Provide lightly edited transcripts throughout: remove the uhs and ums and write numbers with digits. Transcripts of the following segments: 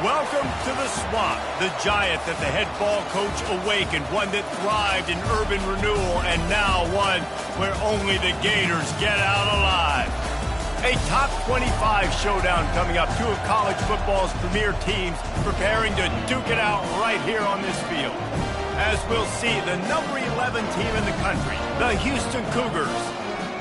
Welcome to the Swamp, the giant that the head ball coach awakened, one that thrived in urban renewal, and now one where only the Gators get out alive. A top 25 showdown coming up, two of college football's premier teams preparing to duke it out right here on this field. As we'll see, the number 11 team in the country, the Houston Cougars,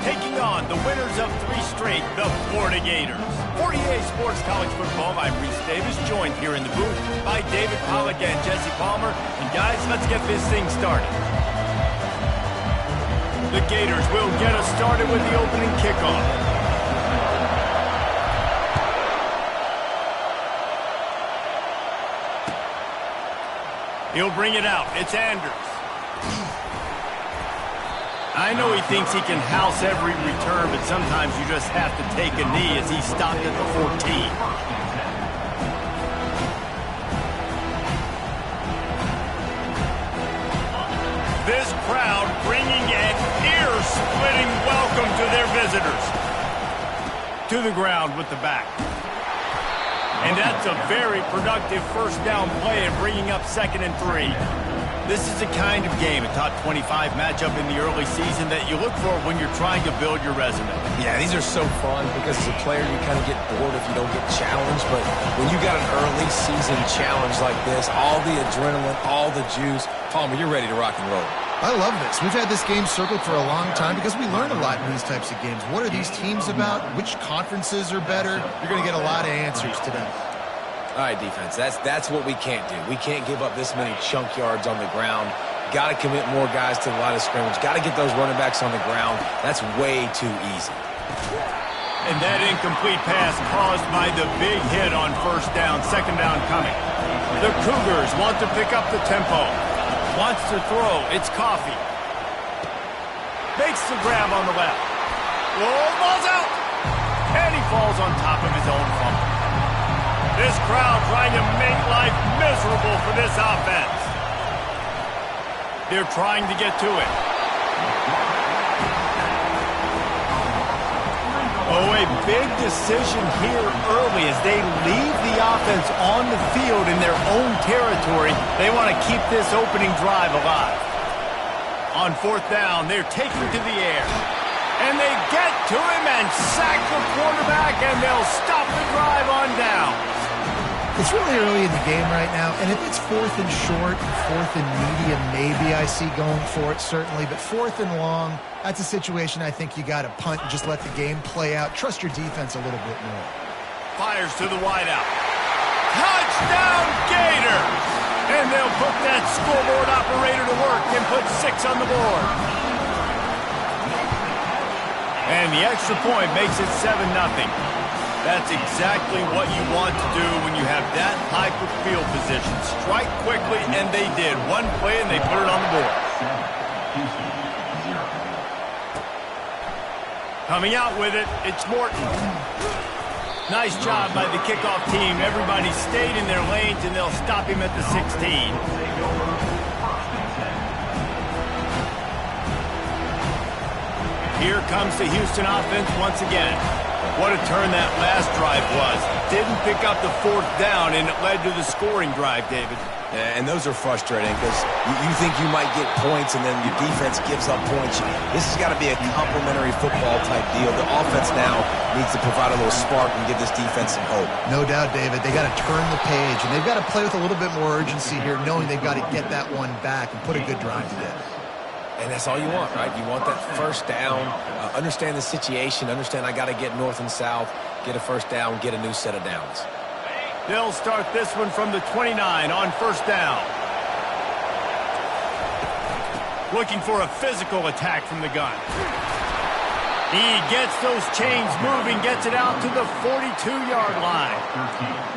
taking on the winners of 3 straight, the Florida Gators. For EA Sports College Football, I'm Reese Davis, joined here in the booth by David Pollack and Jesse Palmer. And guys, let's get this thing started. The Gators will get us started with the opening kickoff. He'll bring it out. It's Anders. I know he thinks he can house every return, but sometimes you just have to take a knee as he stopped at the 14. This crowd bringing an ear-splitting welcome to their visitors. To the ground with the back. And that's a very productive first down play and bringing up 2nd and 3. This is the kind of game, a top 25 matchup in the early season that you look for when you're trying to build your resume. Yeah, these are so fun because as a player you kind of get bored if you don't get challenged, but when you got an early season challenge like this, all the adrenaline, all the juice, Palmer, you're ready to rock and roll. I love this. We've had this game circled for a long time because we learn a lot in these types of games. What are these teams about? Which conferences are better? You're going to get a lot of answers today. All right, defense, that's what we can't do. We can't give up this many chunk yards on the ground. Got to commit more guys to the line of scrimmage. Got to get those running backs on the ground. That's way too easy. And that incomplete pass caused by the big hit on first down, 2nd down coming. The Cougars want to pick up the tempo. Wants to throw. It's Coffee. Makes the grab on the left. Oh, ball's out. And he falls on top of his own fumble. This crowd trying to make life miserable for this offense. They're trying to get to it. Oh, a big decision here early as they leave the offense on the field in their own territory. They want to keep this opening drive alive. On 4th down, they're taking to the air. And they get to him and sack the quarterback, and they'll stop the drive on down. It's really early in the game right now, and if it's 4th and short, 4th and medium, maybe I see going for it, certainly. But 4th and long, that's a situation I think you got to punt and just let the game play out. Trust your defense a little bit more. Fires to the wideout. Touchdown, Gators! And they'll put that scoreboard operator to work and put 6 on the board. And the extra point makes it 7-0. That's exactly what you want to do when you have that type of field position. Strike quickly, and they did. One play, and they put it on the board. Coming out with it, it's Morton. Nice job by the kickoff team. Everybody stayed in their lanes, and they'll stop him at the 16. Here comes the Houston offense once again. What a turn that last drive was. Didn't pick up the 4th down, and it led to the scoring drive, David. Yeah, and those are frustrating because you think you might get points, and then your defense gives up points. This has got to be a complementary football type deal. The offense now needs to provide a little spark and give this defense some hope. No doubt, David. They got to turn the page, and they've got to play with a little bit more urgency here, knowing they've got to get that one back and put a good drive together. And that's all you want, right? You want that first down, understand the situation, understand I got to get north and south, get a first down, get a new set of downs. They'll start this one from the 29 on first down. Looking for a physical attack from the gun. He gets those chains moving, gets it out to the 42-yard line.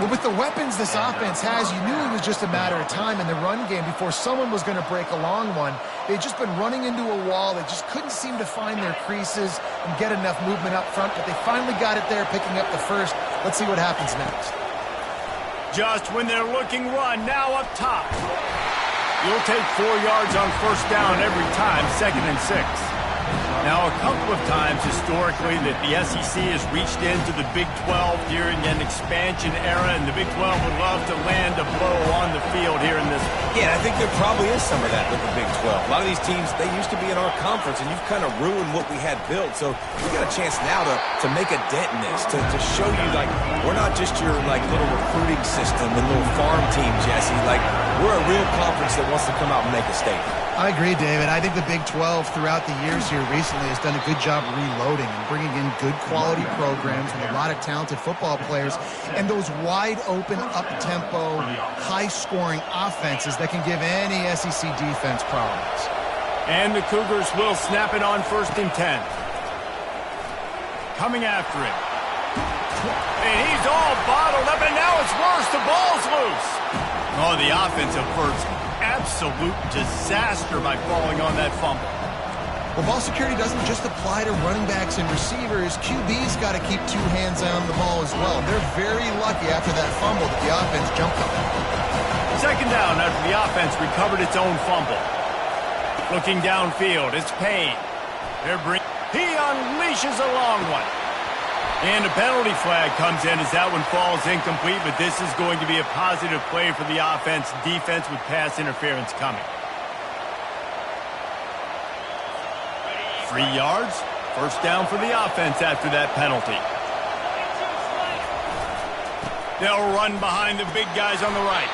Well, with the weapons this offense has, you knew it was just a matter of time in the run game before someone was going to break a long one. They'd just been running into a wall. They just couldn't seem to find their creases and get enough movement up front, but they finally got it there, picking up the first. Let's see what happens next. Just when they're looking run, now up top. You'll take 4 yards on first down every time, 2nd and 6. Now, a couple of times historically that the SEC has reached into the Big 12 during an expansion era, and the Big 12 would love to land a blow on the field here in this. Yeah, I think there probably is some of that with the Big 12. A lot of these teams, they used to be in our conference, and you've kind of ruined what we had built. So we got a chance now to make a dent in this, to show you, like, we're not just your, like, little recruiting system and little farm team, Jesse. Like, we're a real conference that wants to come out and make a statement. I agree, David. I think the Big 12 throughout the years here recently has done a good job reloading and bringing in good quality programs with a lot of talented football players and those wide open, up-tempo, high-scoring offenses that can give any SEC defense problems. And the Cougars will snap it on 1st and 10. Coming after it. And he's all bottled up, and now it's worse. The ball's loose. Oh, the offensive first. Absolute disaster by falling on that fumble. Well, ball security doesn't just apply to running backs and receivers. QB's got to keep 2 hands on the ball as well. They're very lucky after that fumble that the offense jumped on. 2nd down after the offense recovered its own fumble. Looking downfield, it's Payne. He unleashes a long one. And a penalty flag comes in as that one falls incomplete, but this is going to be a positive play for the offense. Defense with pass interference coming. 3 yards. 1st down for the offense after that penalty. They'll run behind the big guys on the right.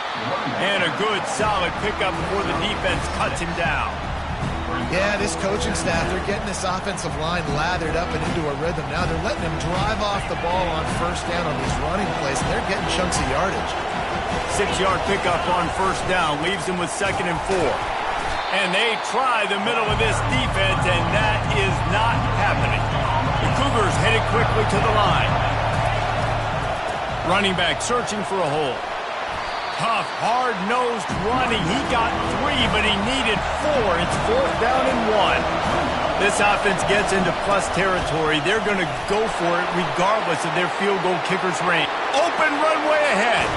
And a good, solid pickup before the defense cuts him down. Yeah, this coaching staff, they're getting this offensive line lathered up and into a rhythm. Now they're letting him drive off the ball on 1st down on these running plays, and they're getting chunks of yardage. 6-yard pickup on 1st down leaves them with 2nd and 4. And they try the middle of this defense, and that is not happening. The Cougars headed quickly to the line. Running back searching for a hole. Tough, hard-nosed running. He got 3, but he needed 4. It's 4th down and 1. This offense gets into plus territory. They're going to go for it regardless of their field goal kicker's range. Open runway ahead.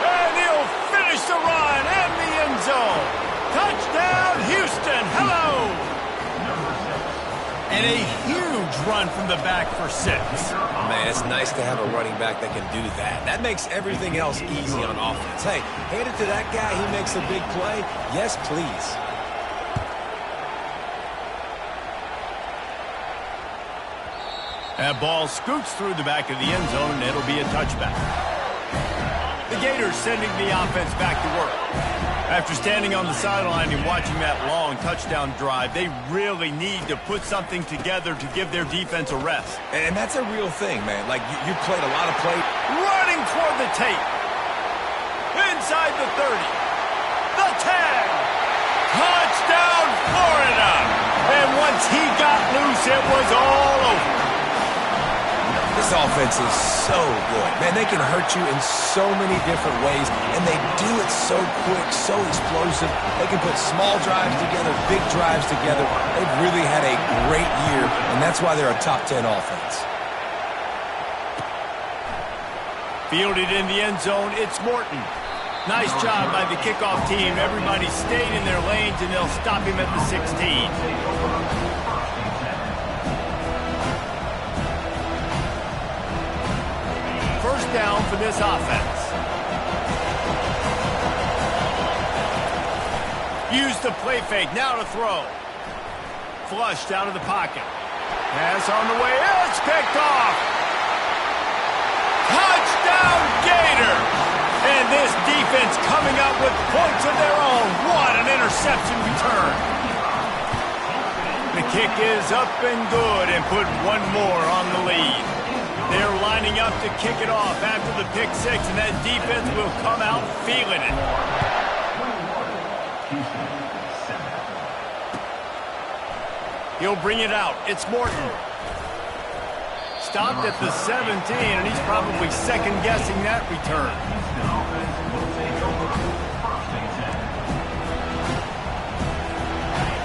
And he'll finish the run in the end zone. Touchdown, Houston. Hello. And a huge run from the back for 6. Man, it's nice to have a running back that can do that. That makes everything else easy on offense. Hey, hand it to that guy. He makes a big play. Yes, please. That ball scoots through the back of the end zone, and it'll be a touchback. The Gators sending the offense back to work. After standing on the sideline and watching that long touchdown drive, they really need to put something together to give their defense a rest. And that's a real thing, man. Like, you played a lot of play. Running toward the tape. Inside the 30. The 10. Touchdown, Florida. And once he got loose, it was all over. This offense is so good. Man, they can hurt you in so many different ways, and they do it so quick, so explosive. They can put small drives together, big drives together. They've really had a great year, and that's why they're a top 10 offense. Fielded in the end zone, it's Morton. Nice job by the kickoff team. Everybody stayed in their lanes, and they'll stop him at the 16. First down for this offense. Use the play fake, now to throw. Flushed out of the pocket. Pass on the way, it's picked off. Touchdown, Gator! And this defense coming up with points of their own. What an interception return. The kick is up and good and put one more on the lead. They're lining up to kick it off after the pick 6, and that defense will come out feeling it. He'll bring it out. It's Morton. Stopped at the 17, and he's probably second-guessing that return.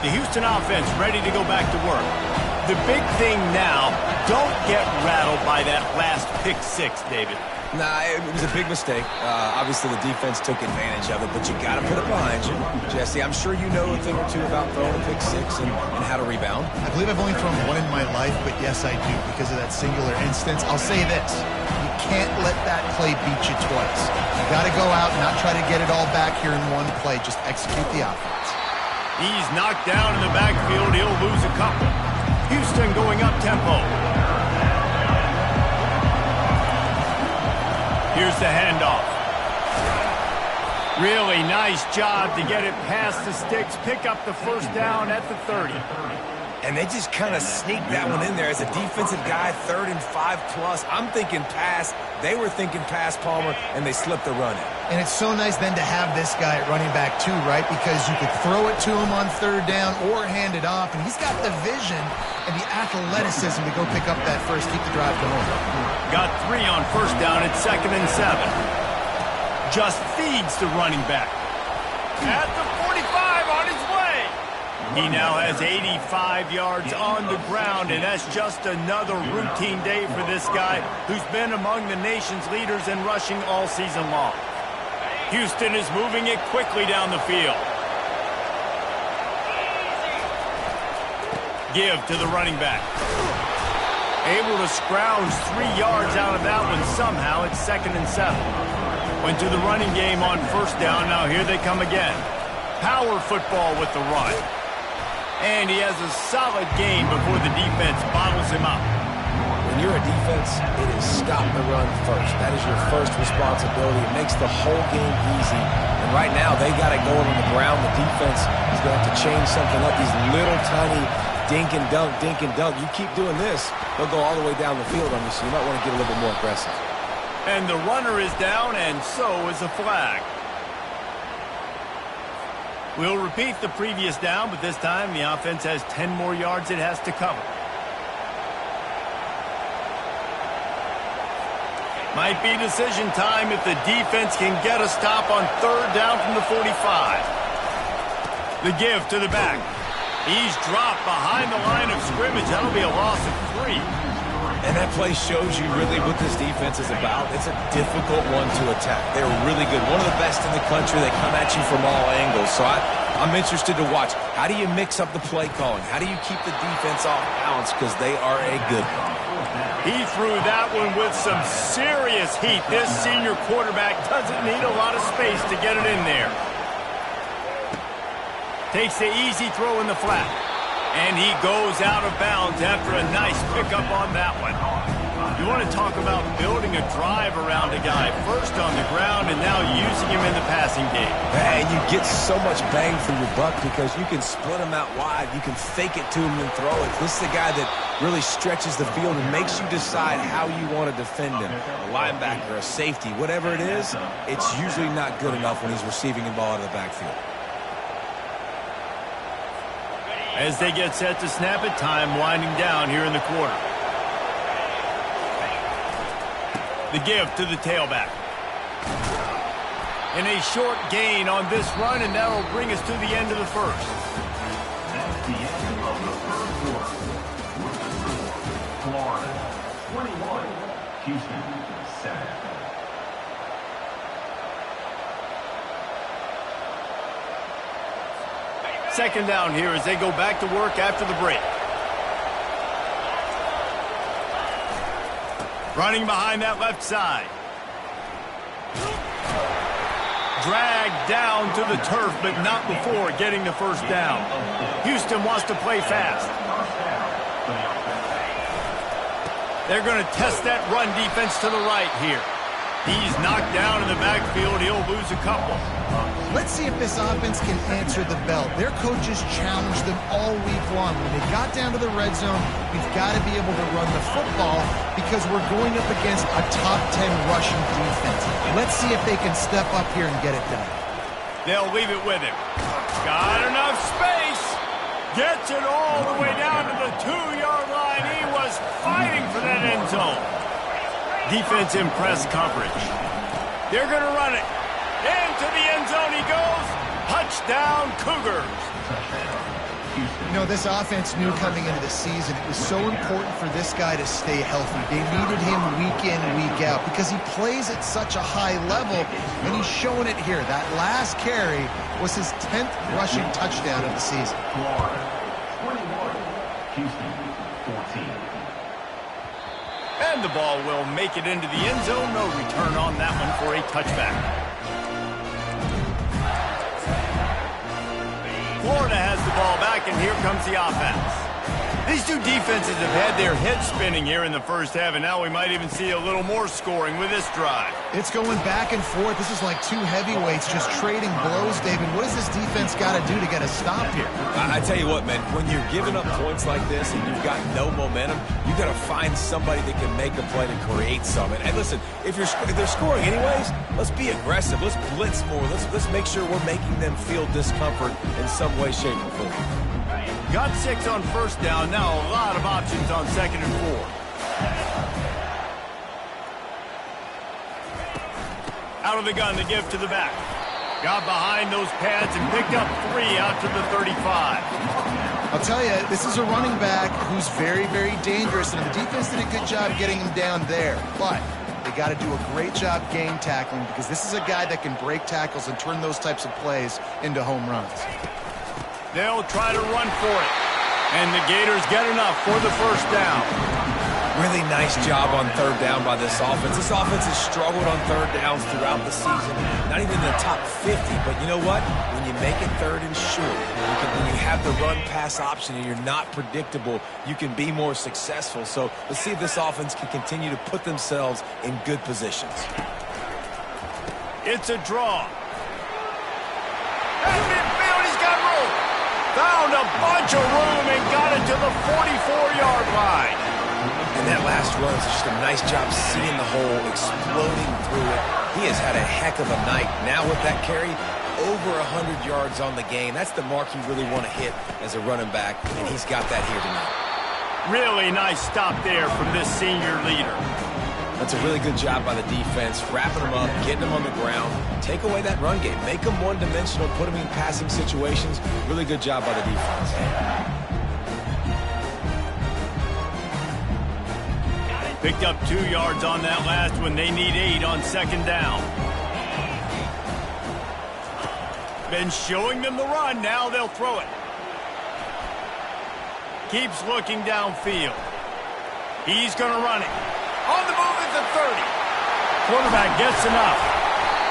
The Houston offense ready to go back to work. The big thing now, don't get rattled by that last pick 6, David. Nah, it was a big mistake. Obviously, the defense took advantage of it, but you got to put it behind you. Jesse, I'm sure you know a thing or two about throwing a pick six and how to rebound. I believe I've only thrown one in my life, but yes, I do, because of that singular instance. I'll say this. You can't let that play beat you twice. You got to go out and not try to get it all back here in one play. Just execute the offense. He's knocked down in the backfield. He'll lose a couple. Houston going up tempo. Here's the handoff. Really nice job to get it past the sticks, pick up the first down at the 30. And they just kind of sneaked that one in there as a defensive guy, 3rd and 5+. I'm thinking pass. They were thinking pass, Palmer, and they slipped the run in. And it's so nice then to have this guy at running back too, right? Because you could throw it to him on 3rd down or hand it off, and he's got the vision and the athleticism to go pick up that first, keep the drive going. Got 3 on first down at 2nd and 7. Just feeds the running back. At the 45 on his way. He now has 85 yards on the ground, and that's just another routine day for this guy who's been among the nation's leaders in rushing all season long. Houston is moving it quickly down the field. Give to the running back. Able to scrounge 3 yards out of that one somehow at 2nd and 7. Went to the running game on first down. Now here they come again. Power football with the run. And he has a solid game before the defense bottles him up. When you're a defense, it is stop the run first. That is your first responsibility. It makes the whole game easy. And right now, they got it going on the ground. The defense is going to have to change something up. These little tiny dink and dunk, dink and dunk. You keep doing this, they'll go all the way down the field on you, so you might want to get a little bit more aggressive. And the runner is down, and so is a flag. We'll repeat the previous down, but this time the offense has 10 more yards it has to cover. Might be decision time if the defense can get a stop on 3rd down from the 45. The give to the back. He's dropped behind the line of scrimmage. That'll be a loss of 3. And that play shows you really what this defense is about. It's a difficult one to attack. They're really good. One of the best in the country. They come at you from all angles. So I'm interested to watch. How do you mix up the play calling? How do you keep the defense off balance? Because they are a good one. He threw that one with some serious heat. This senior quarterback doesn't need a lot of space to get it in there. Takes the easy throw in the flat. And he goes out of bounds after a nice pickup on that one. You want to talk about building a drive around a guy. First on the ground and now using him in the passing game. And you get so much bang for your buck because you can split him out wide. You can fake it to him and throw it. This is a guy that really stretches the field and makes you decide how you want to defend him. A linebacker, a safety, whatever it is, it's usually not good enough when he's receiving the ball out of the backfield. As they get set to snap it, time winding down here in the quarter. The give to the tailback. And a short gain on this run, and that'll bring us to the end of the first. That's the end of the first quarter. Florida, 21. Houston, 7. Second down here as they go back to work after the break. Running behind that left side. Dragged down to the turf, but not before getting the first down. Houston wants to play fast. They're going to test that run defense to the right here. He's knocked down in the backfield. He'll lose a couple. Let's see if this offense can answer the bell. Their coaches challenged them all week long. When they got down to the red zone, we've got to be able to run the football because we're going up against a top 10 rushing defense. Let's see if they can step up here and get it done. They'll leave it with him. Got enough space. Gets it all the way down to the 2-yard line. He was fighting for that end zone. Defense in press coverage. They're going to run it. Into the end zone he goes. Touchdown, Cougars. You know, this offense knew coming into the season it was so important for this guy to stay healthy. They needed him week in, week out because he plays at such a high level, and he's showing it here. That last carry was his 10th rushing touchdown of the season. Florida, 21. Houston, 14. And the ball will make it into the end zone. No return on that one for a touchback. Florida has the ball back, and here comes the offense. These two defenses have had their heads spinning here in the first half, and now we might even see a little more scoring with this drive. It's going back and forth. This is like two heavyweights just trading blows, David. What does this defense got to do to get a stop here? I tell you what, man, when you're giving up points like this and you've got no momentum, you got to find somebody that can make a play to create something. And listen, if they're scoring anyways, let's be aggressive. Let's blitz more. Let's make sure we're making them feel discomfort in some way, shape, or form. Got 6 on first down. Now a lot of options on 2nd and 4. Out of the gun, the give to the back. Got behind those pads and picked up 3 out to the 35. I'll tell you, this is a running back who's very, very dangerous, and the defense did a good job getting him down there. But they got to do a great job game tackling because this is a guy that can break tackles and turn those types of plays into home runs. They'll try to run for it. And the Gators get enough for the first down. Really nice job on 3rd down by this offense. This offense has struggled on 3rd downs throughout the season. Not even in the top 50, but you know what? When you make it 3rd and short, when you have the run-pass option and you're not predictable, you can be more successful. So let's see if this offense can continue to put themselves in good positions. It's a draw. At midfield, he's got room. Found a bunch of room and got it to the 44-yard line. And that last run is just a nice job seeing the hole, exploding through it. He has had a heck of a night. Now with that carry, over 100 yards on the game. That's the mark you really want to hit as a running back, and he's got that here tonight. Really nice stop there from this senior leader. That's a really good job by the defense, wrapping them up, getting them on the ground. Take away that run game. Make them one-dimensional, put them in passing situations. Really good job by the defense. Picked up 2 yards on that last one. They need 8 on 2nd down. Been showing them the run. Now they'll throw it. Keeps looking downfield. He's going to run it. On the move at the 30. Quarterback gets enough.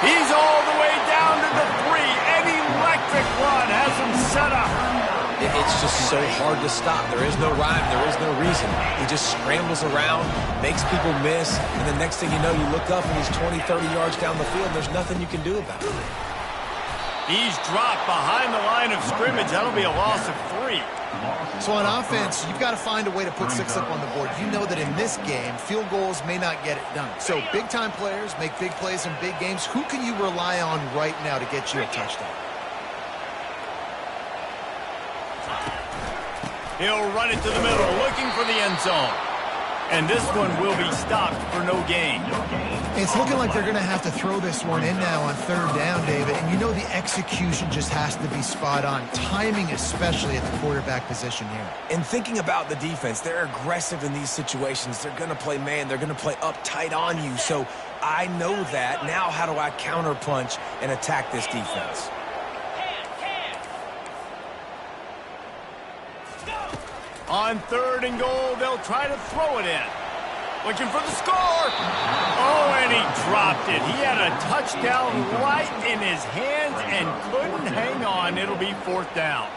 He's all the way down to the 3. An electric run has him set up. It's just so hard to stop. There is no rhyme. There is no reason. He just scrambles around, makes people miss, and the next thing you know, you look up and he's 20, 30 yards down the field. There's nothing you can do about it. He's dropped behind the line of scrimmage. That'll be a loss of 3. So on offense, you've got to find a way to put 6 up on the board. You know that in this game, field goals may not get it done. So big-time players make big plays in big games. Who can you rely on right now to get you a touchdown? He'll run it to the middle, looking for the end zone. And this one will be stopped for no gain. It's looking like they're going to have to throw this one in now on 3rd down, David. And you know the execution just has to be spot on. Timing especially at the quarterback position here. And thinking about the defense, they're aggressive in these situations. They're going to play man. They're going to play up tight on you. So I know that. Now how do I counterpunch and attack this defense? On 3rd and goal, they'll try to throw it in. Looking for the score. Oh, and he dropped it. He had a touchdown right in his hands and couldn't hang on. It'll be 4th down.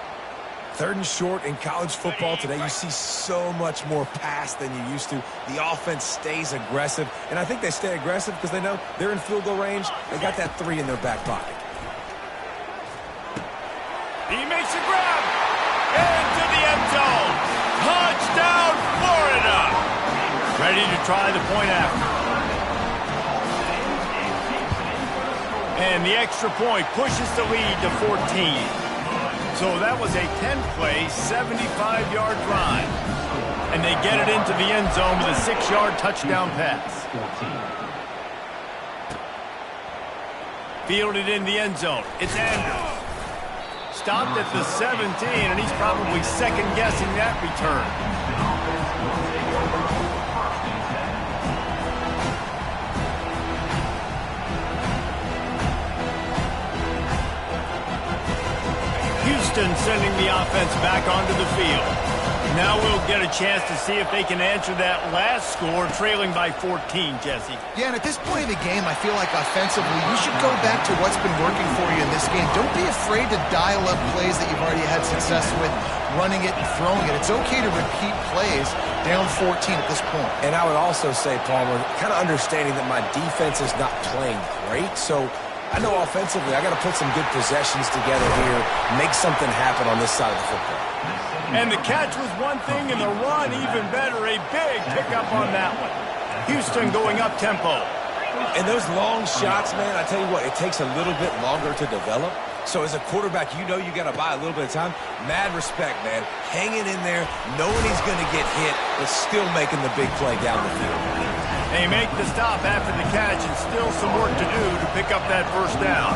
3rd and short in college football today, you see so much more pass than you used to. The offense stays aggressive, and I think they stay aggressive because they know they're in field goal range. They got that 3 in their back pocket. He makes a grab into the end zone. Touchdown, Florida! Ready to try the point after. And the extra point pushes the lead to 14. So that was a 10-play, 75-yard drive. And they get it into the end zone with a 6-yard touchdown pass. Fielded in the end zone. It's Andrews. Stopped at the 17, and he's probably second-guessing that return. Houston sending the offense back onto the field. Now we'll get a chance to see if they can answer that last score, trailing by 14, Jesse. Yeah, and at this point of the game, I feel like offensively, you should go back to what's been working for you in this game. Don't be afraid to dial up plays that you've already had success with, running it and throwing it. It's okay to repeat plays down 14 at this point. And I would also say, Palmer, kind of understanding that my defense is not playing great, so I know offensively I got to put some good possessions together here, make something happen on this side of the football. And the catch was one thing, and the run even better. A big pickup on that one. Houston going up-tempo. And those long shots, man, I tell you what, it takes a little bit longer to develop. So as a quarterback, you know you got to buy a little bit of time. Mad respect, man. Hanging in there, knowing he's going to get hit, but still making the big play down the field. They make the stop after the catch, and still some work to do to pick up that first down.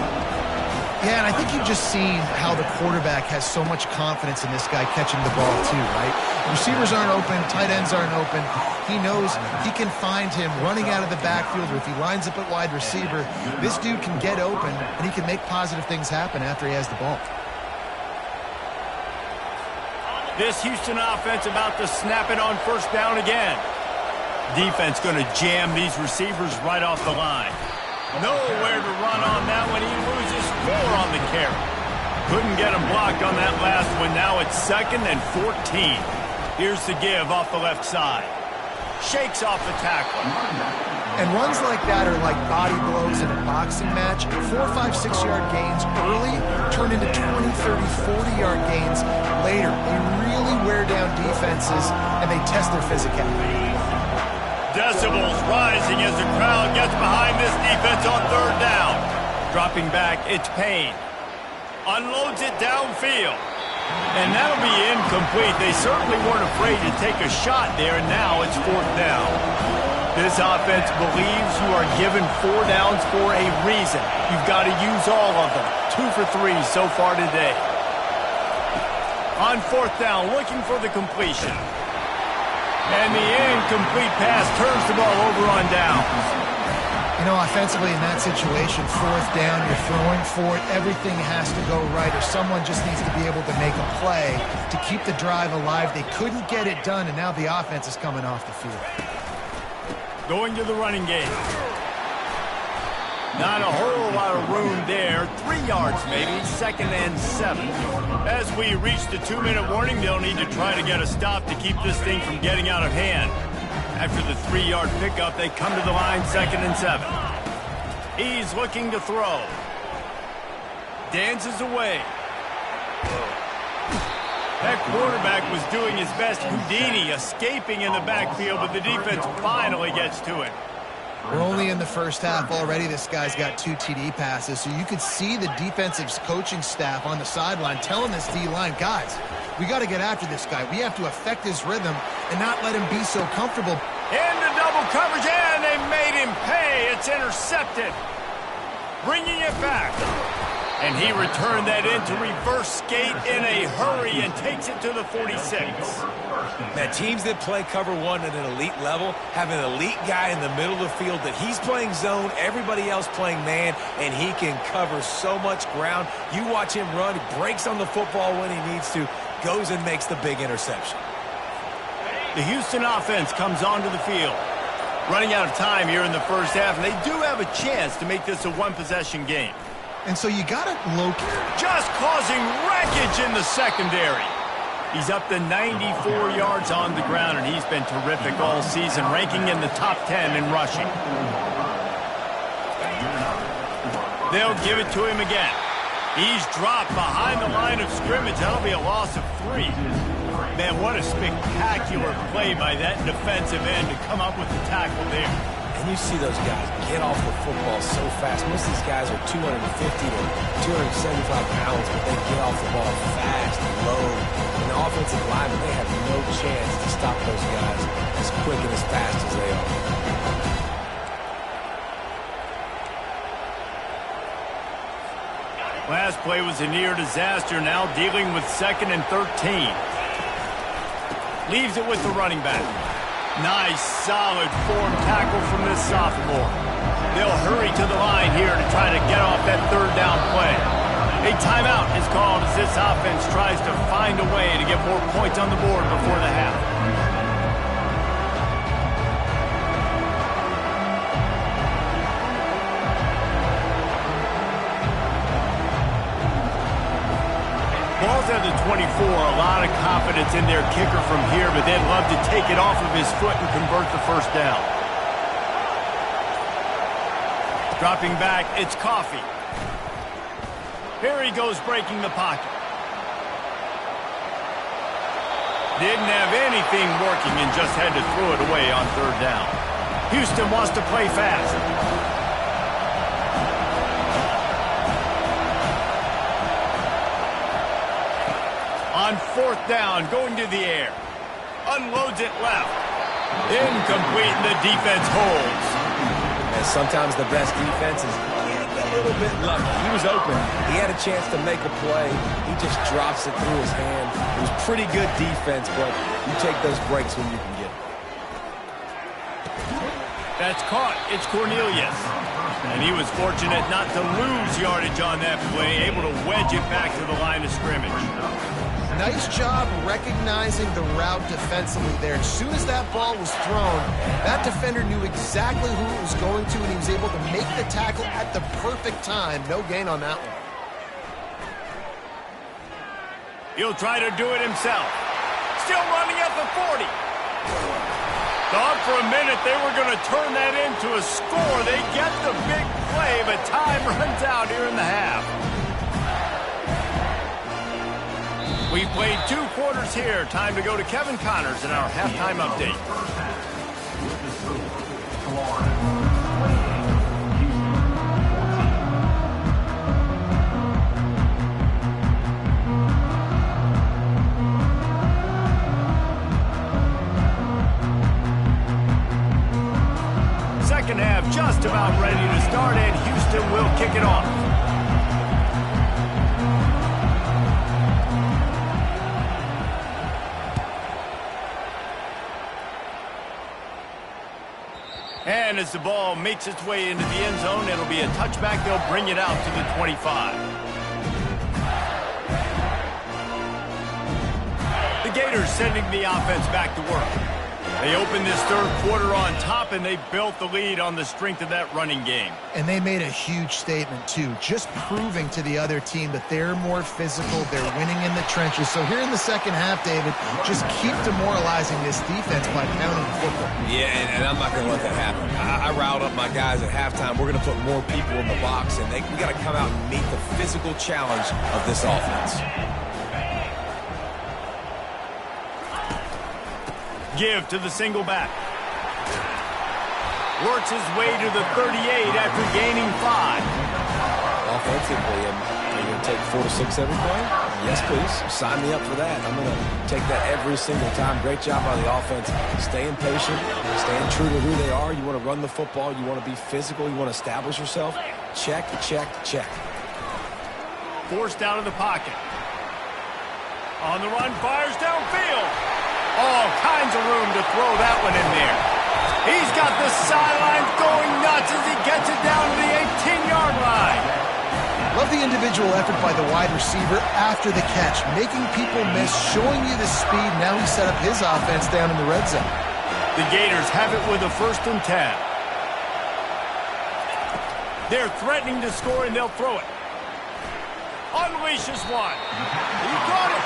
Yeah, and I think you've just seen how the quarterback has so much confidence in this guy catching the ball too, right? Receivers aren't open, tight ends aren't open. He knows he can find him running out of the backfield, or if he lines up at wide receiver, this dude can get open, and he can make positive things happen after he has the ball. This Houston offense about to snap it on first down again. Defense going to jam these receivers right off the line. Nowhere to run on that one. He loses 4 on the carry. Couldn't get him blocked on that last one. Now it's 2nd and 14. Here's the give off the left side. Shakes off the tackle. And runs like that are like body blows in a boxing match. 4, 5, 6-yard gains early turn into 20, 30, 40-yard gains later. They really wear down defenses, and they test their physicality. Decibels rising as the crowd gets behind this defense on third down. Dropping back, it's Payne. Unloads it downfield. And that'll be incomplete. They certainly weren't afraid to take a shot there, and now it's 4th down. This offense believes you are given 4 downs for a reason. You've got to use all of them. 2 for 3 so far today. On 4th down, looking for the completion. And the incomplete pass turns the ball over on down. You know, offensively in that situation, 4th down, you're throwing for it. Everything has to go right, or someone just needs to be able to make a play to keep the drive alive. They couldn't get it done, and now the offense is coming off the field. Going to the running game. Not a whole lot of room there. 3 yards maybe, 2nd and 7. As we reach the 2-minute warning, they'll need to try to get a stop to keep this thing from getting out of hand. After the 3-yard pickup, they come to the line, 2nd and 7. He's looking to throw. Dances away. That quarterback was doing his best Houdini, escaping in the backfield, but the defense finally gets to it. We're only in the first half already. This guy's got 2 TD passes, so you could see the defensive coaching staff on the sideline telling this D-line, guys, we got to get after this guy. We have to affect his rhythm and not let him be so comfortable. Into double coverage, and they made him pay. It's intercepted. Bringing it back. And he returned that into reverse skate in a hurry and takes it to the 46. Now, teams that play cover 1 at an elite level have an elite guy in the middle of the field that he's playing zone, everybody else playing man, and he can cover so much ground. You watch him run, he breaks on the football when he needs to, goes and makes the big interception. The Houston offense comes onto the field. Running out of time here in the first half, and they do have a chance to make this a 1-possession game. And so you got to locate. Just causing wreckage in the secondary. He's up to 94 yards on the ground, and he's been terrific all season, ranking in the top 10 in rushing. They'll give it to him again. He's dropped behind the line of scrimmage. That'll be a loss of 3. Man, what a spectacular play by that defensive end to come up with the tackle there. And you see those guys get off the football so fast. Most of these guys are 250 to 275 pounds, but they get off the ball fast and low. And the offensive linemen, they have no chance to stop those guys as quick and as fast as they are. Last play was a near disaster, now dealing with 2nd and 13. Leaves it with the running back. Nice, solid form tackle from this sophomore. They'll hurry to the line here to try to get off that 3rd down play. A timeout is called as this offense tries to find a way to get more points on the board before the half. Ball's at the 24, a lot of confidence in their kicker from here, but they'd love to take it off of his foot and convert the 1st down. Dropping back, it's Coffee. Here he goes breaking the pocket. Didn't have anything working and just had to throw it away on 3rd down. Houston wants to play fast. On 4th down, going to the air. Unloads it left. Incomplete, and the defense holds. And sometimes the best defense is a little bit lucky. He was open. He had a chance to make a play. He just drops it through his hand. It was pretty good defense, but you take those breaks when you can get them. That's caught. It's Cornelius. And he was fortunate not to lose yardage on that play, able to wedge it back to the line of scrimmage. Nice job recognizing the route defensively there. As soon as that ball was thrown, that defender knew exactly who it was going to, and he was able to make the tackle at the perfect time. No gain on that one. He'll try to do it himself. Still running at the 40. Thought for a minute they were going to turn that into a score. They get the big play, but time runs out here in the half. We've played 2 quarters here. Time to go to Kevin Connors in our halftime update. Second half just about ready to start, and Houston will kick it off. And as the ball makes its way into the end zone, it'll be a touchback. They'll bring it out to the 25. The Gators sending the offense back to work. They opened this 3rd quarter on top, and they built the lead on the strength of that running game. And they made a huge statement, too, just proving to the other team that they're more physical, they're winning in the trenches. So here in the second half, David, just keep demoralizing this defense by pounding the football. Yeah, and I'm not going to let that happen. I riled up my guys at halftime. We're going to put more people in the box, and we got to come out and meet the physical challenge of this offense. Give to the single back. Works his way to the 38 after gaining 5. Offensively, are you going to take 4 to 6 every play? Yes, please. Sign me up for that. I'm going to take that every single time. Great job by the offense. Staying patient, staying true to who they are. You want to run the football. You want to be physical. You want to establish yourself. Check, check, check. Forced out of the pocket. On the run, fires downfield. All kinds of room to throw that one in there. He's got the sidelines going nuts as he gets it down to the 18-yard line. Love the individual effort by the wide receiver after the catch, making people miss, showing you the speed. Now he set up his offense down in the red zone. The Gators have it with a 1st and 10. They're threatening to score, and they'll throw it. Unleashes one. He got it.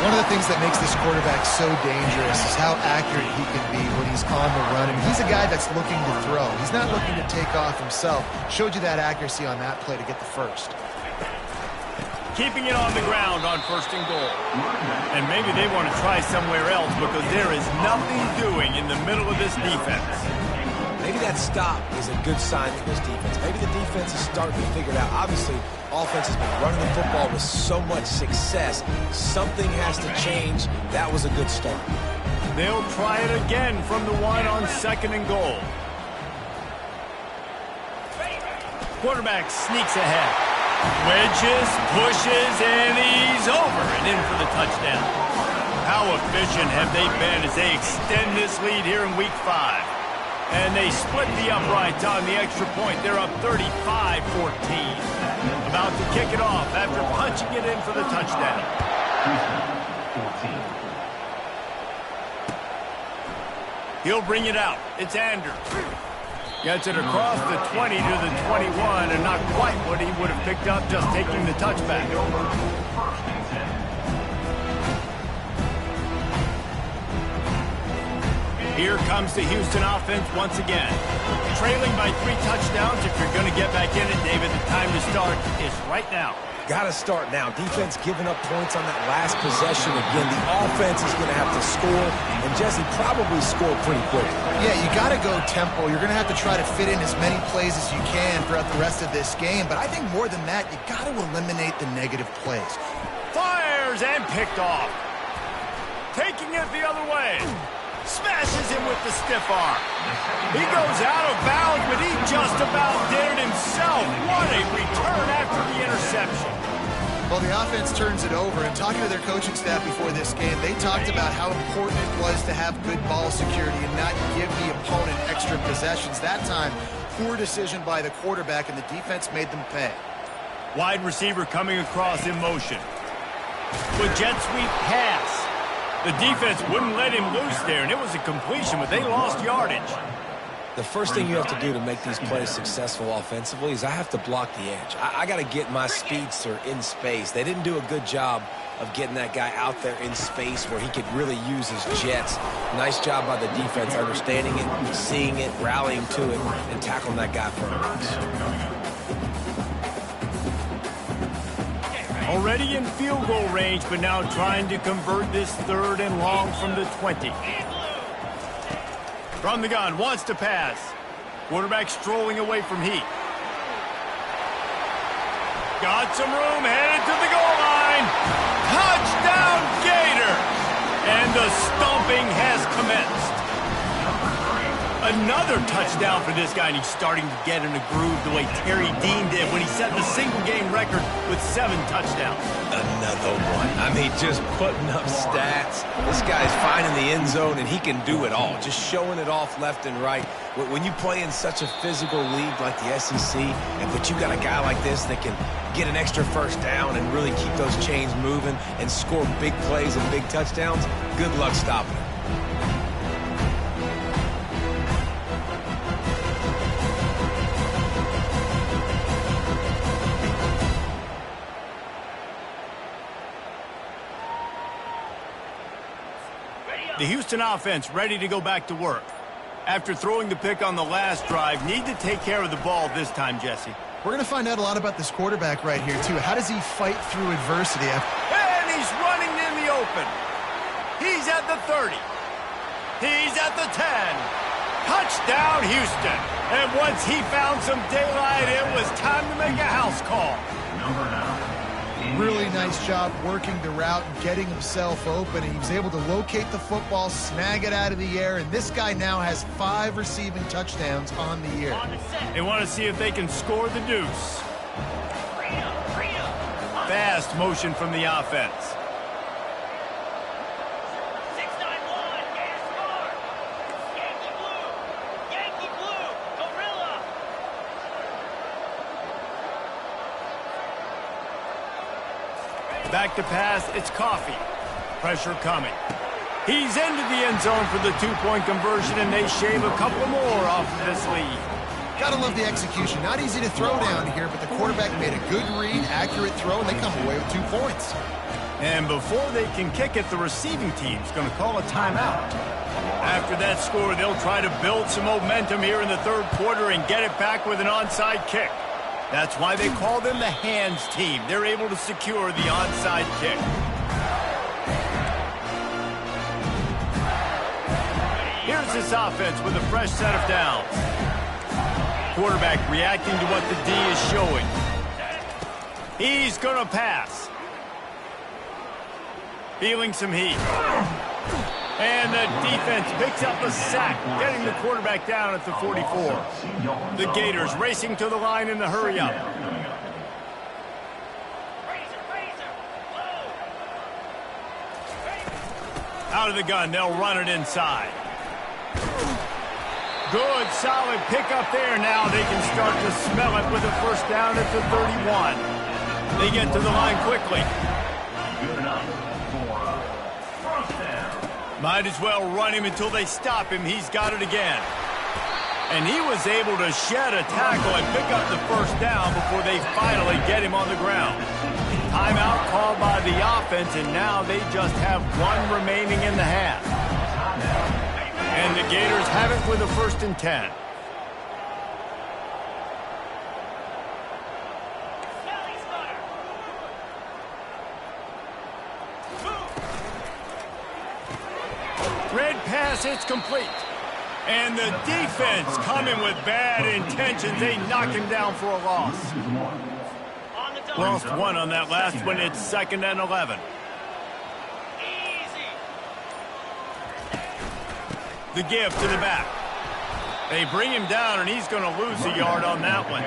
One of the things that makes this quarterback so dangerous is how accurate he can be when he's on the run. And he's a guy that's looking to throw. He's not looking to take off himself. Showed you that accuracy on that play to get the 1st. Keeping it on the ground on 1st and goal. And maybe they want to try somewhere else because there is nothing doing in the middle of this defense. Maybe that stop is a good sign for this defense. Maybe the defense is starting to figure it out. Obviously, offense has been running the football with so much success. Something has to change. That was a good start. They'll try it again from the 1 on 2nd and goal. Quarterback sneaks ahead. Wedges, pushes, and he's over and in for the touchdown. How efficient have they been as they extend this lead here in Week 5? And they split the uprights on the extra point. They're up 35-14. About to kick it off after punching it in for the touchdown. 14. He'll bring it out. It's Anders. Gets it across the 20 to the 21, and not quite what he would have picked up just taking the touchback. Here comes the Houston offense once again. Trailing by 3 touchdowns. If you're going to get back in it, David, the time to start is right now. Got to start now. Defense giving up points on that last possession. Again, the offense is going to have to score, and Jesse probably score pretty quick. Yeah, you got to go tempo. You're going to have to try to fit in as many plays as you can throughout the rest of this game. But I think more than that, you got to eliminate the negative plays. Fires and picked off. Taking it the other way. Smashes him with the stiff arm. He goes out of bounds, but he just about did it himself. What a return after the interception. Well, the offense turns it over, and talking to their coaching staff before this game, they talked about how important it was to have good ball security and not give the opponent extra possessions. That time, poor decision by the quarterback, and the defense made them pay. Wide receiver coming across in motion. With jet sweep pass. The defense wouldn't let him loose there, and it was a completion, but they lost yardage. The first thing you have to do to make these plays successful offensively is I have to block the edge. I got to get my speedster in space. They didn't do a good job of getting that guy out there in space where he could really use his jets. Nice job by the defense understanding it, seeing it, rallying to it, and tackling that guy for a loss. Already in field goal range, but now trying to convert this 3rd and long from the 20. From the gun, wants to pass. Quarterback strolling away from Heath. Got some room, headed to the goal line. Touchdown, Gator! And the stomping has commenced. Another touchdown for this guy, and he's starting to get in a groove the way Terry Dean did when he set the single-game record with 7 touchdowns. Another one. I mean, just putting up stats. This guy's finding the end zone, and he can do it all. Just showing it off left and right. When you play in such a physical league like the SEC, but you got a guy like this that can get an extra first down and really keep those chains moving and score big plays and big touchdowns, good luck stopping him. The Houston offense ready to go back to work. After throwing the pick on the last drive, need to take care of the ball this time, Jesse. We're going to find out a lot about this quarterback right here, too. How does he fight through adversity? And he's running in the open. He's at the 30. He's at the 10. Touchdown, Houston. And once he found some daylight, it was time to make a house call. Number 9. Really nice job working the route and getting himself open. He was able to locate the football, snag it out of the air, and this guy now has 5 receiving touchdowns on the year. They want to see if they can score the deuce. Fast motion from the offense. Back to pass, it's Coffee. Pressure coming. He's into the end zone for the 2-point conversion, and they shave a couple more off of this lead. Gotta love the execution. Not easy to throw down here, but the quarterback made a good read, accurate throw, and they come away with 2 points. And before they can kick it, the receiving team's going to call a timeout. After that score, they'll try to build some momentum here in the 3rd quarter and get it back with an onside kick. That's why they call them the hands team. They're able to secure the onside kick. Here's this offense with a fresh set of downs. Quarterback reacting to what the D is showing. He's going to pass. Feeling some heat. And the defense picks up a sack, getting the quarterback down at the 44. The Gators racing to the line in the hurry-up. Out of the gun, they'll run it inside. Good, solid pickup there. Now they can start to smell it with a first down at the 31. They get to the line quickly. Good enough for a first down. Might as well run him until they stop him. He's got it again. And he was able to shed a tackle and pick up the first down before they finally get him on the ground. Timeout called by the offense, and now they just have one remaining in the half. And the Gators have it with a 1st and 10. Red pass, it's complete. And the defense coming with bad intentions. They knock him down for a loss. Lost one on that last one. It's 2nd and 11. The give to the back. They bring him down, and he's going to lose a yard on that one.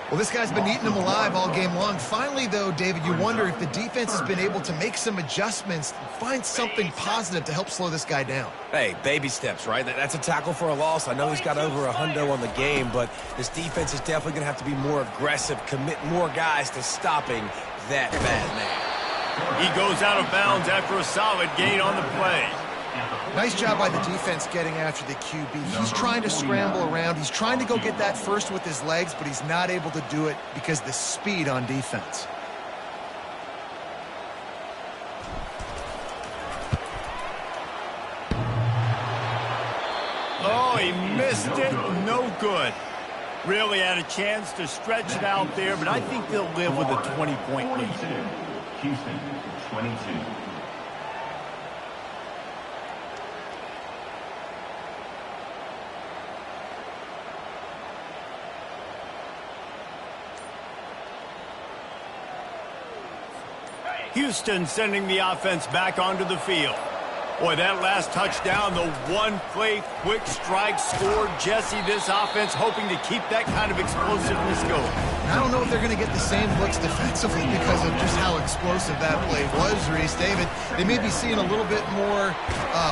Well, this guy's been eating them alive all game long. Finally, though, David, you wonder if the defense has been able to make some adjustments, find something positive to help slow this guy down. Hey, baby steps, right? That's a tackle for a loss. I know he's got over a hundo on the game, but this defense is definitely going to have to be more aggressive, commit more guys to stopping that bad man. He goes out of bounds after a solid gain on the play. Nice job by the defense getting after the QB. He's trying to scramble around. He's trying to go get that first with his legs, but he's not able to do it because of the speed on defense. Oh, he missed it. No good. Really had a chance to stretch it out there, but I think they'll live with a 20-point lead. Houston, 22. Houston sending the offense back onto the field. Boy, that last touchdown, the one-play quick strike scored. Jesse, this offense hoping to keep that kind of explosiveness going. I don't know if they're going to get the same looks defensively because of just how explosive that play was, Reese. David, they may be seeing a little bit more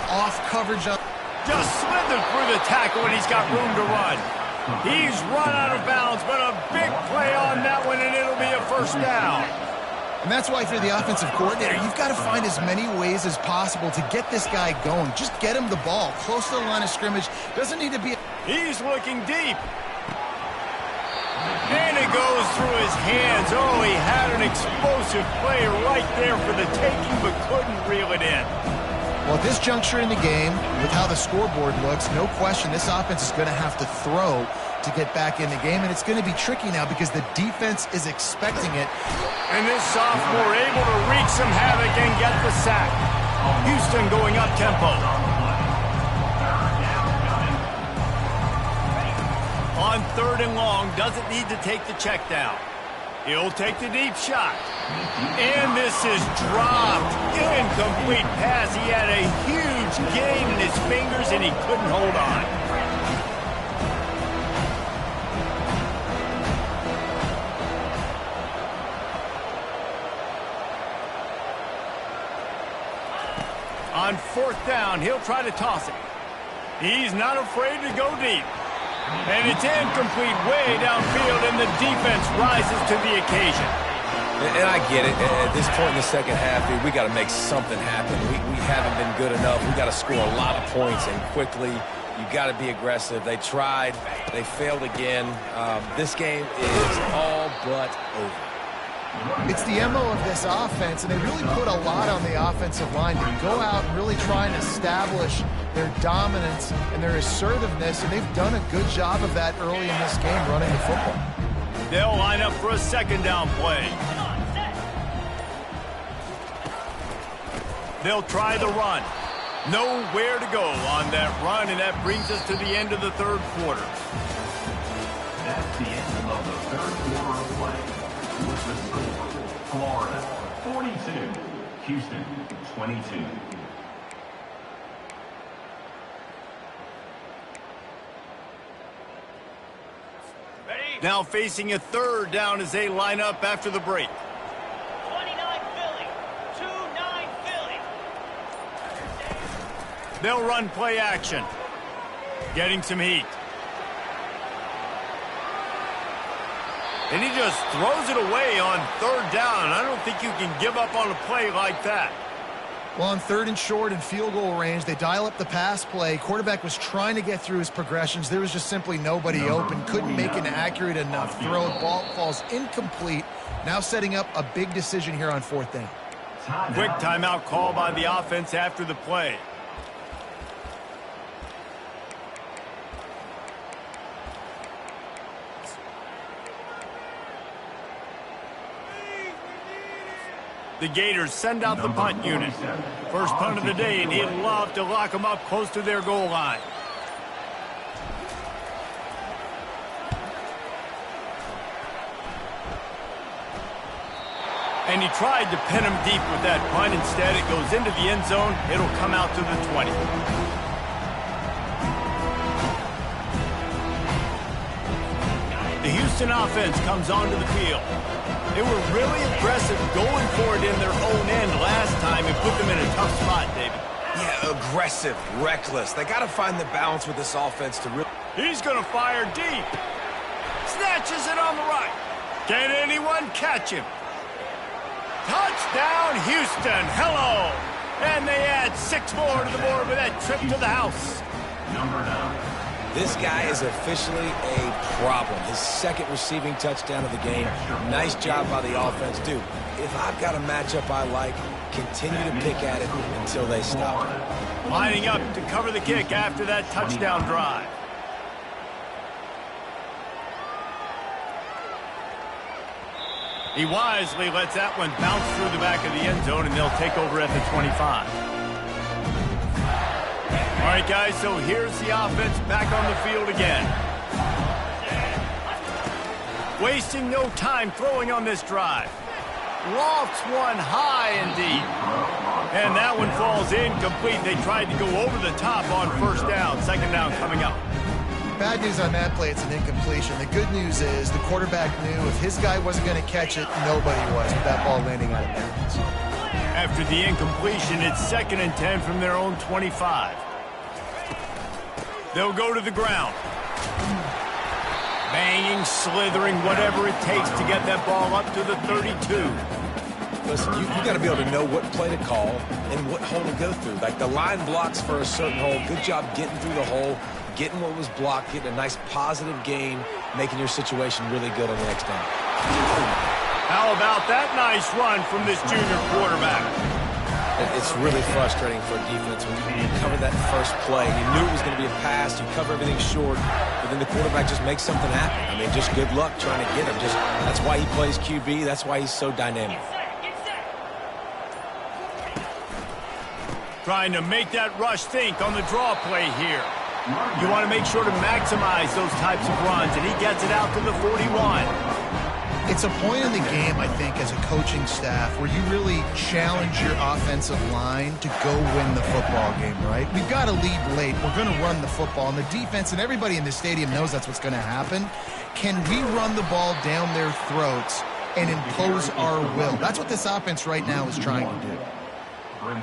off coverage. Just slithered through the tackle, and he's got room to run. He's run out of bounds, but a big play on that one, and it'll be a first down. And that's why if you're the offensive coordinator, you've got to find as many ways as possible to get this guy going. Just get him the ball close to the line of scrimmage. Doesn't need to be... He's looking deep. And it goes through his hands. Oh, he had an explosive play right there for the taking, but couldn't reel it in. Well, at this juncture in the game, with how the scoreboard looks, no question this offense is going to have to throw to get back in the game, and it's going to be tricky now because the defense is expecting it. And this sophomore able to wreak some havoc and get the sack. Houston going up tempo. On 3rd and long, doesn't need to take the check down. He'll take the deep shot. And this is dropped. Incomplete pass. He had a huge gain in his fingers, and he couldn't hold on. On 4th down, he'll try to toss it. He's not afraid to go deep. And it's incomplete way downfield, and the defense rises to the occasion. And I get it. At this point in the second half, dude, we got to make something happen. We haven't been good enough. We got to score a lot of points and quickly. You got to be aggressive. They tried. They failed again. This game is all but over. It's the MO of this offense, and they really put a lot on the offensive line to go out and really try and establish their dominance and their assertiveness, and they've done a good job of that early in this game running the football. They'll line up for a 2nd down play. They'll try the run. Nowhere to go on that run, and that brings us to the end of the 3rd quarter. That's the end of the 3rd quarter of play. With the score, Florida 42, Houston 22. Now facing a 3rd down as they line up after the break. 29 Philly, 2-9 Philly. They'll run play action. Getting some heat. And he just throws it away on third down. I don't think you can give up on a play like that. Well, on third and short and field goal range, they dial up the pass play. Quarterback was trying to get through his progressions. There was just simply nobody open. Couldn't make an accurate enough throw. Ball falls incomplete. Now setting up a big decision here on fourth down. Quick timeout call by the offense after the play. The Gators send out the punt unit. First punt of the day, and he'd love to lock them up close to their goal line. And he tried to pin him deep with that punt. Instead, it goes into the end zone. It'll come out to the 20. The Houston offense comes onto the field. They were really aggressive going for it in their own end last time and put them in a tough spot, David. Yeah, aggressive, reckless. They got to find the balance with this offense to really... He's going to fire deep. Snatches it on the right. Can anyone catch him? Touchdown, Houston. Hello. And they add 6 more to the board with that trip to the house. Number 9. This guy is officially a problem. His second receiving touchdown of the game. Nice job by the offense, dude. If I've got a matchup I like, continue to pick at it until they stop. Lining up to cover the kick after that touchdown drive. He wisely lets that one bounce through the back of the end zone, and they'll take over at the 25. All right, guys, so here's the offense back on the field again. Wasting no time throwing on this drive. Lofts one high and deep. And that one falls incomplete. They tried to go over the top on first down. Second down coming up. Bad news on that play, it's an incompletion. The good news is the quarterback knew if his guy wasn't going to catch it, nobody was with that ball landing out of bounds. After the incompletion, it's 2nd and 10 from their own 25. They'll go to the ground. Banging, slithering, whatever it takes to get that ball up to the 32. Listen, you got to be able to know what play to call and what hole to go through. Like the line blocks for a certain hole. Good job getting through the hole, getting what was blocked, getting a nice positive gain, making your situation really good on the next down. How about that nice run from this junior quarterback? It's really frustrating for a defense when you cover that first play. You knew it was going to be a pass. You cover everything short, but then the quarterback just makes something happen. I mean, just good luck trying to get him. That's why he plays QB. That's why he's so dynamic. Trying to make that rush think on the draw play here. You want to make sure to maximize those types of runs, and he gets it out to the 41. It's a point in the game, I think, as a coaching staff where you really challenge your offensive line to go win the football game, right? We've got to lead late. We're going to run the football. And the defense and everybody in the stadium knows that's what's going to happen. Can we run the ball down their throats and impose our will? That's what this offense right now is trying to do.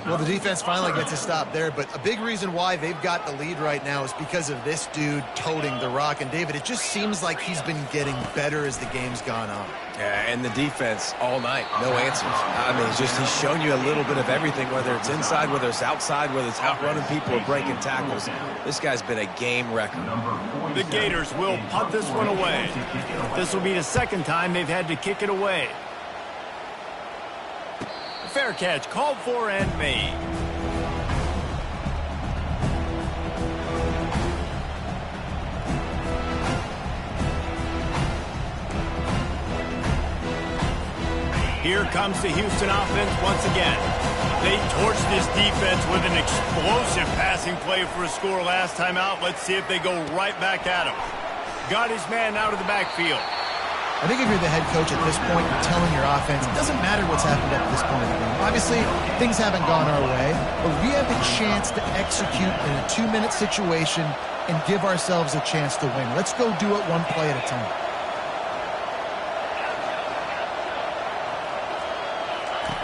Well, the defense finally gets a stop there, but a big reason why they've got the lead right now is because of this dude toting the rock. And, David, it just seems like he's been getting better as the game's gone on. Yeah, and the defense all night, no answers. I mean, he's shown you a little bit of everything, whether it's inside, whether it's outside, whether it's outrunning people or breaking tackles. This guy's been a game wrecker. The Gators will punt this one away. This will be the second time they've had to kick it away. Fair catch, called for and made. Here comes the Houston offense once again. They torched this defense with an explosive passing play for a score last time out. Let's see if they go right back at him. Got his man out of the backfield. I think if you're the head coach at this point, you're telling your offense, it doesn't matter what's happened up to this point in the game. Obviously, things haven't gone our way, but we have the chance to execute in a 2-minute situation and give ourselves a chance to win. Let's go do it one play at a time.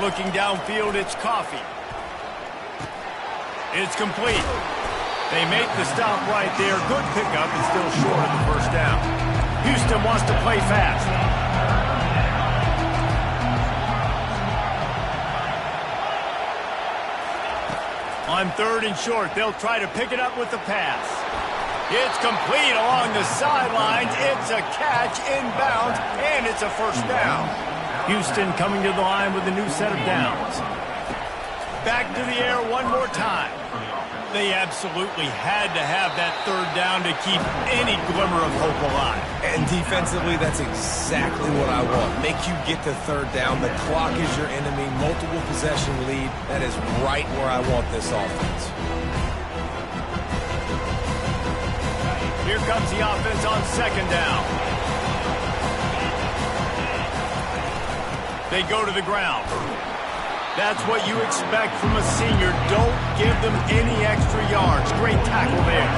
Looking downfield, it's Coffee. It's complete. They make the stop right there. Good pickup and still short of the first down. Houston wants to play fast. On 3rd and short, they'll try to pick it up with the pass. It's complete along the sidelines. It's a catch inbounds, and it's a first down. Houston coming to the line with a new set of downs. Back to the air one more time. They absolutely had to have that 3rd down to keep any glimmer of hope alive. And defensively, that's exactly what I want. Make you get to 3rd down. The clock is your enemy. Multiple possession lead. That is right where I want this offense. Here comes the offense on 2nd down. They go to the ground. That's what you expect from a senior. Don't give them any extra yards. Great tackle there.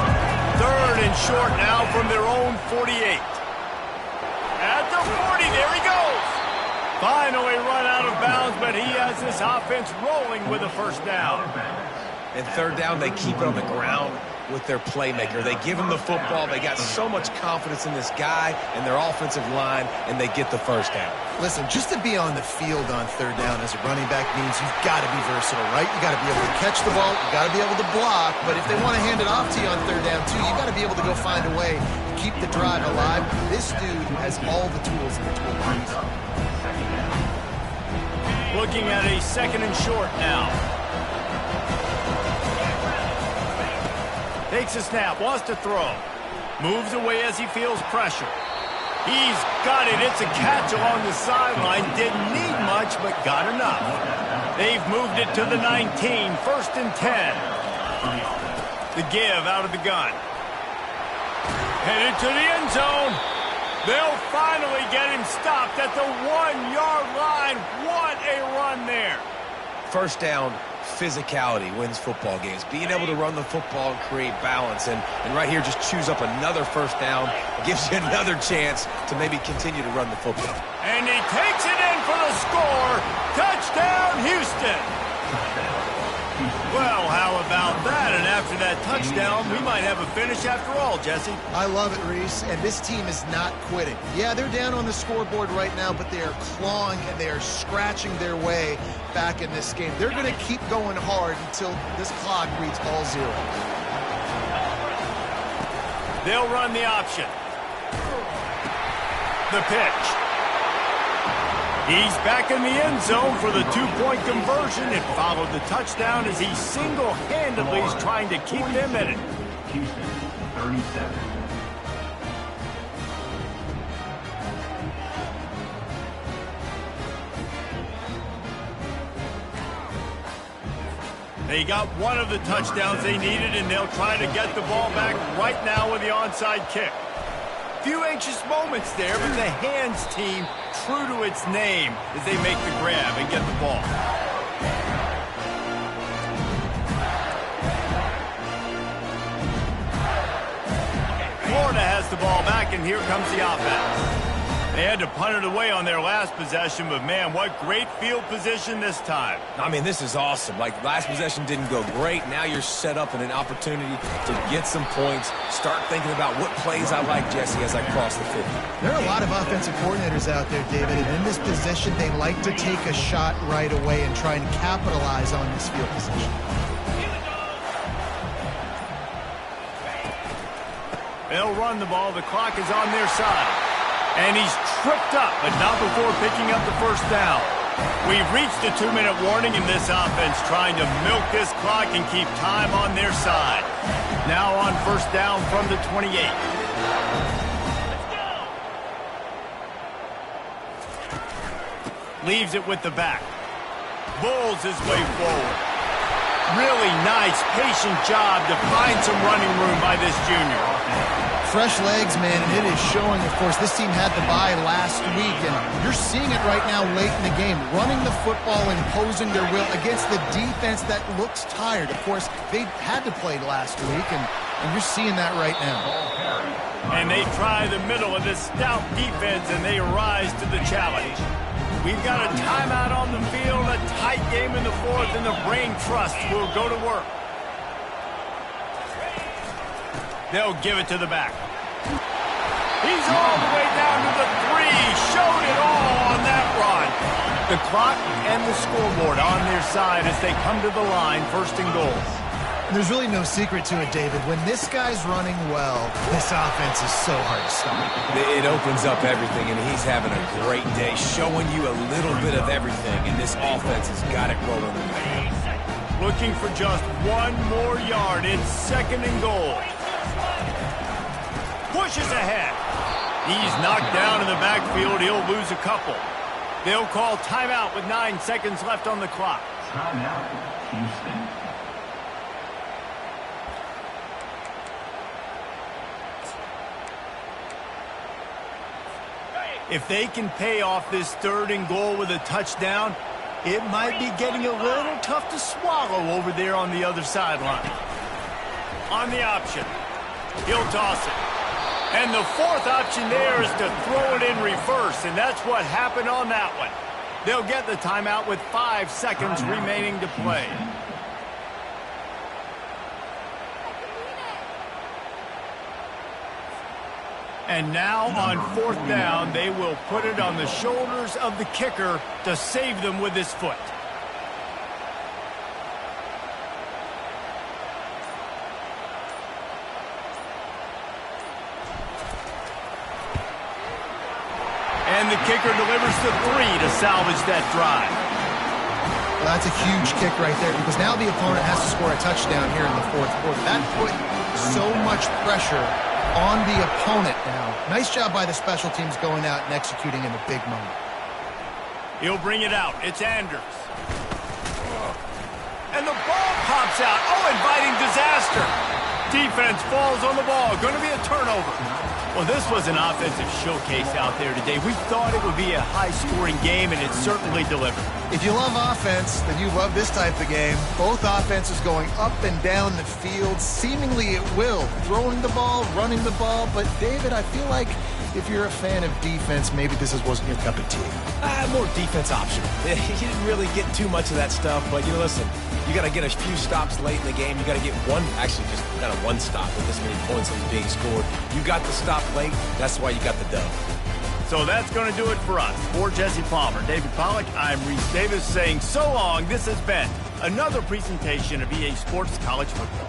3rd and short now from their own 48. At the 40, there he goes. Finally run out of bounds, but he has this offense rolling with a first down. And 3rd down, they keep it on the ground with their playmaker. They give him the football. They got so much confidence in this guy and their offensive line, and they get the first down. Listen, just to be on the field on 3rd down as a running back means you've got to be versatile, right? You got to be able to catch the ball. You got to be able to block. But if they want to hand it off to you on 3rd down, too, you got to be able to go find a way to keep the drive alive. This dude has all the tools in the toolbox. Looking at a 2nd and short now. Takes a snap, wants to throw. Moves away as he feels pressure. He's got it. It's a catch along the sideline. Didn't need much, but got enough. They've moved it to the 19. 1st and 10. The give out of the gun. Headed to the end zone. They'll finally get him stopped at the 1-yard line. What a run there. First down, physicality wins football games. Being able to run the football and create balance. And right here, just choose up another first down. Gives you another chance to maybe continue to run the football. And he takes it in for the score. Touchdown, Houston. Well, how about that? And after that touchdown, we might have a finish after all, Jesse. I love it, Reese, and this team is not quitting. Yeah, they're down on the scoreboard right now, but they are clawing and they are scratching their way back in this game. They're going to keep going hard until this clock reads all 0. They'll run the option. The pitch. He's back in the end zone for the 2-point conversion. It followed the touchdown as he single-handedly is trying to keep them in it. Houston, 37. They got one of the touchdowns they needed, and they'll try to get the ball back right now with the onside kick. Few anxious moments there, but the hands team true to its name as they make the grab and get the ball. Florida has the ball back, and here comes the offense. They had to punt it away on their last possession, but man, what great field position this time. I mean, this is awesome. Like, last possession didn't go great. Now you're set up in an opportunity to get some points. Start thinking about what plays I like, Jesse, as I cross the 50. There are a lot of offensive coordinators out there, David, and in this position, they like to take a shot right away and try and capitalize on this field position. They'll run the ball. The clock is on their side. And he's tripped up, but not before picking up the first down. We've reached a 2-minute warning in this offense, trying to milk this clock and keep time on their side. Now on first down from the 28. Leaves it with the back. Bulls his way forward. Really nice, patient job to find some running room by this junior. Fresh legs, man, and it is showing. Of course, this team had the bye last week, and you're seeing it right now late in the game. Running the football, imposing their will against the defense that looks tired. Of course, they had to play last week, and you're seeing that right now. And they try the middle of this stout defense, and they rise to the challenge. We've got a timeout on the field, a tight game in the fourth, and the brain trust will go to work. They'll give it to the back. He's all the way down to the 3. Showed it all on that run. The clock and the scoreboard on their side as they come to the line, 1st and goal. And there's really no secret to it, David. When this guy's running well, this offense is so hard to stop. It opens up everything, and he's having a great day, showing you a little bit of everything, and this offense has got it rolling. Looking for just 1 more yard. It's 2nd and goal. Pushes ahead. He's knocked down in the backfield. He'll lose a couple. They'll call timeout with 9 seconds left on the clock. Timeout, Houston. If they can pay off this 3rd and goal with a touchdown, it might be getting a little tough to swallow over there on the other sideline. On the option, he'll toss it. And the 4th option there is to throw it in reverse, and that's what happened on that one. They'll get the timeout with 5 seconds remaining to play. And now on 4th down, they will put it on the shoulders of the kicker to save them with his foot. And the kicker delivers the 3 to salvage that drive. Well, that's a huge kick right there because now the opponent has to score a touchdown here in the 4th quarter. That put so much pressure on the opponent now. Nice job by the special teams going out and executing in a big moment. He'll bring it out. It's Anders. And the ball pops out. Oh, inviting disaster. Defense falls on the ball. Going to be a turnover. Well, this was an offensive showcase out there today. We thought it would be a high-scoring game, and it certainly delivered. If you love offense, then you love this type of game. Both offenses going up and down the field, seemingly at will. Throwing the ball, running the ball. But, David, I feel like if you're a fan of defense, maybe this wasn't your cup of tea. More defense optional. He didn't really get too much of that stuff, but, listen, you got to get a few stops late in the game. You got to get just kind of one stop with this many points that was being scored. You got the stop late. That's why you got the dub. So that's going to do it for us. For Jesse Palmer, David Pollack, I'm Reese Davis saying so long. This has been another presentation of EA Sports College Football.